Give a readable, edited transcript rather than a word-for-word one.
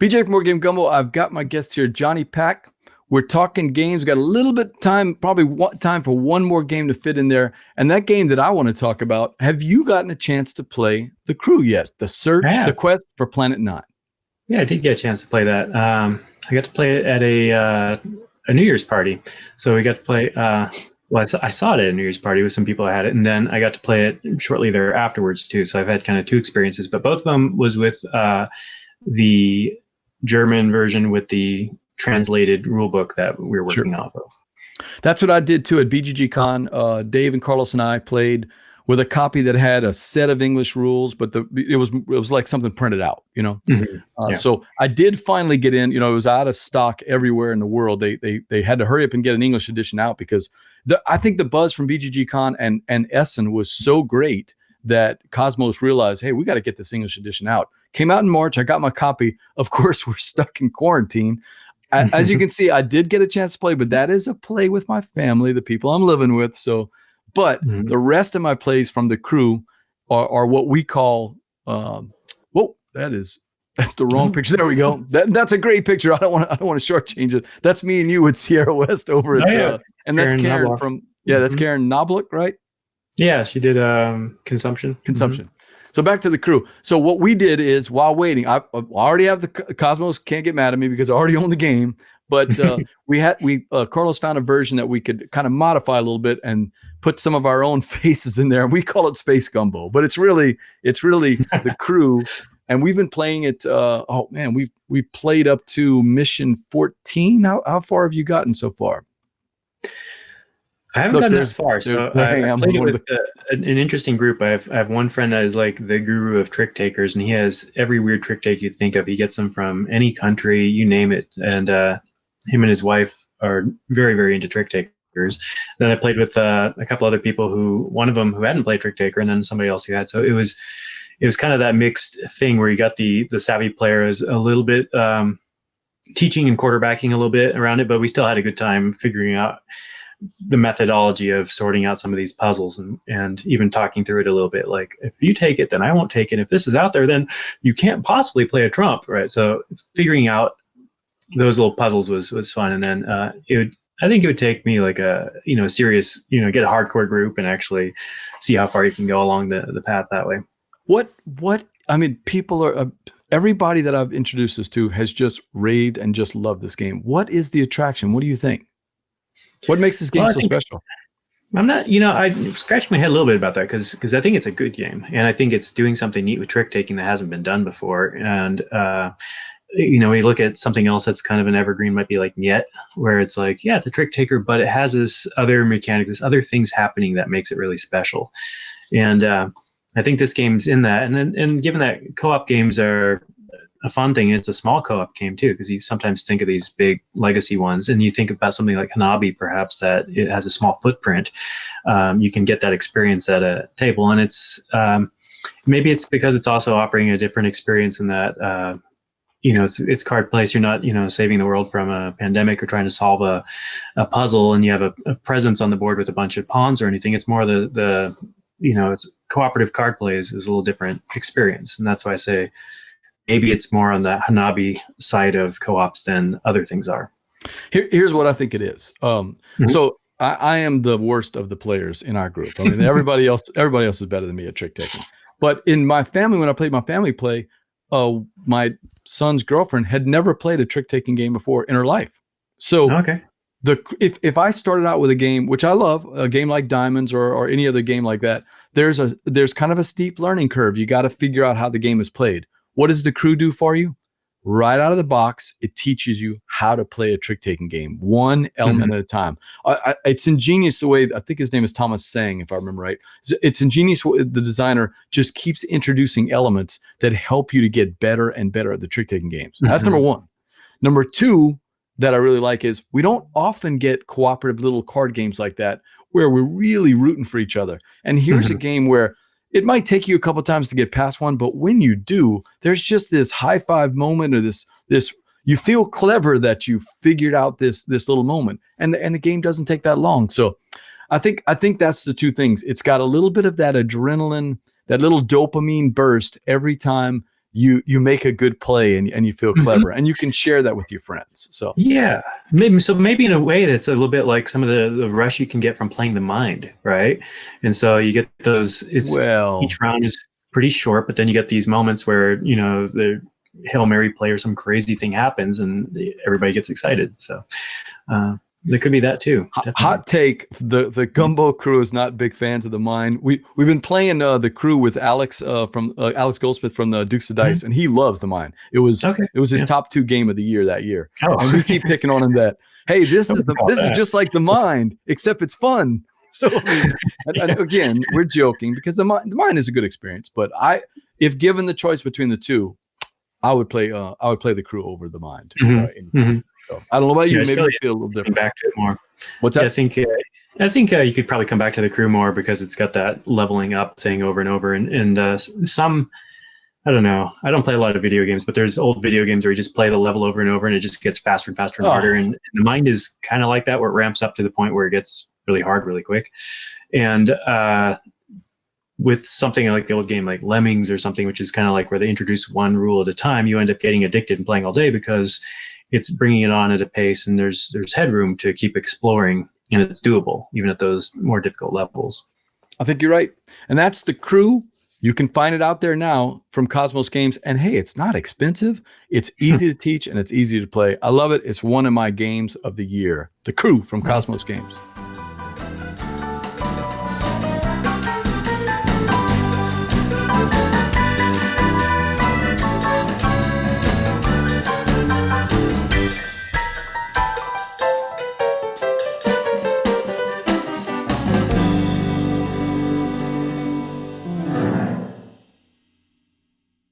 BJ from More Game Gumbo. I've got my guest here, Jonny Pac. We're talking games. Got a little bit of time, time for one more game to fit in there. And that game that I want to talk about, have you gotten a chance to play The Crew yet? The Search, the Quest for Planet 9. Yeah, I did get a chance to play that. I got to play it at a New Year's party. So we got to play, I saw it at a New Year's party with some people that had it. And then I got to play it shortly there afterwards too. So I've had kind of two experiences, but both of them was with the German version with the translated rule book that we were working off of. That's what I did too at BGG Con. Dave and Carlos and I played with a copy that had a set of English rules, but it was like something printed out, you know. Mm-hmm. So I did finally get in. You know, it was out of stock everywhere in the world. They had to hurry up and get an English edition out because I think the buzz from BGG Con and Essen was so great that KOSMOS realized, hey, we got to get this English edition out. Came out in March. I got my copy. Of course, we're stuck in quarantine. As you can see, I did get a chance to play, but that is a play with my family, the people I'm living with. So, but the rest of my plays from The Crew are what we call, that's the wrong picture. There we go. That's a great picture. I don't want to shortchange it. That's me and you with Sierra West over at, and that's Karen from, that's Karen Knobloch, right? Yeah, she did Consumption. Mm-hmm. So back to The Crew. So what we did is while waiting, I already have the KOSMOS can't get mad at me because I already own the game. But Carlos found a version that we could kind of modify a little bit and put some of our own faces in there. And we call it Space Gumbo, but it's really The Crew. And we've been playing it. We've played up to mission 14. How far have you gotten so far? I haven't gotten that far, so I played it with an interesting group. I have one friend that is like the guru of trick takers, and he has every weird trick take you'd think of. He gets them from any country, you name it, and him and his wife are very, very into trick takers. Then I played with a couple other people one of them who hadn't played trick taker, and then somebody else who had. So it was kind of that mixed thing where you got the savvy players a little bit teaching and quarterbacking a little bit around it, but we still had a good time figuring out the methodology of sorting out some of these puzzles and even talking through it a little bit. Like, if you take it, then I won't take it. If this is out there, then you can't possibly play a trump, right? So figuring out those little puzzles was fun. And then I think it would take me like a serious, get a hardcore group and actually see how far you can go along the path that way. People are everybody that I've introduced this to has just raved and just loved this game. What is the attraction? What do you think? What makes this game so special? I'm not, I scratched my head a little bit about that because I think it's a good game, and I think it's doing something neat with trick taking that hasn't been done before. And we look at something else that's kind of an evergreen, might be like Niet, where it's like, yeah, it's a trick taker, but it has this other mechanic, this other things happening that makes it really special. And I think this game's in that. And given that co-op games are a fun thing, it's a small co-op game too, because you sometimes think of these big legacy ones and you think about something like Hanabi, perhaps, that it has a small footprint. You can get that experience at a table, and it's maybe it's because it's also offering a different experience in that it's card place. You're not saving the world from a pandemic or trying to solve a puzzle and you have a presence on the board with a bunch of pawns or anything. It's more it's cooperative card plays is a little different experience, and that's why I say maybe it's more on the Hanabi side of co-ops than other things are. Here's what I think it is. So I am the worst of the players in our group. I mean, everybody else is better than me at trick taking. But in my family, when I played my family play, my son's girlfriend had never played a trick taking game before in her life. So if I started out with a game, which I love, a game like Diamonds or any other game like that, there's kind of a steep learning curve. You got to figure out how the game is played. What does The Crew do for you? Right out of the box, it teaches you how to play a trick-taking game, one element at a time. It's ingenious the way, I think his name is Thomas Sang, if I remember right. It's ingenious the designer just keeps introducing elements that help you to get better and better at the trick-taking games. That's number one. Number two that I really like is we don't often get cooperative little card games like that where we're really rooting for each other. And here's a game where it might take you a couple times to get past one, but when you do, there's just this high five moment or this you feel clever that you figured out this little moment, and the game doesn't take that long. So I think that's the two things. It's got a little bit of that adrenaline, that little dopamine burst every time you make a good play and you feel clever, and you can share that with your friends. So yeah, maybe in a way that's a little bit like some of the rush you can get from playing the mind, right? And so you get those. Each round is pretty short, but then you get these moments where the Hail Mary play or some crazy thing happens and everybody gets excited. So there could be that too. Definitely. Hot take: the Gumbo crew is not big fans of the mind. We've been playing the crew with Alex from Alex Goldsmith from the Dukes of Dice, and he loves the mind. It was his top 2 game of the year that year, and we keep picking on him that, hey, this is just like the mind, except it's fun. So and again, we're joking because the mind is a good experience, but if given the choice between the two, I would play the crew over the mind. So, I don't know about you. Maybe you feel a little different. Back to it more. What's that? Yeah, I think you could probably come back to the crew more because it's got that leveling up thing over and over. And some, I don't know. I don't play a lot of video games, but there's old video games where you just play the level over and over, and it just gets faster and faster and harder. And the mind is kind of like that, where it ramps up to the point where it gets really hard really quick. And with something like the old game like Lemmings or something, which is kind of like where they introduce one rule at a time, you end up getting addicted and playing all day because it's bringing it on at a pace, and there's headroom to keep exploring, and it's doable even at those more difficult levels. I think you're right, and that's the crew. You can find it out there now from KOSMOS Games, and hey, it's not expensive. It's easy to teach and it's easy to play. I love it. It's one of my games of the year. The crew from KOSMOS Games.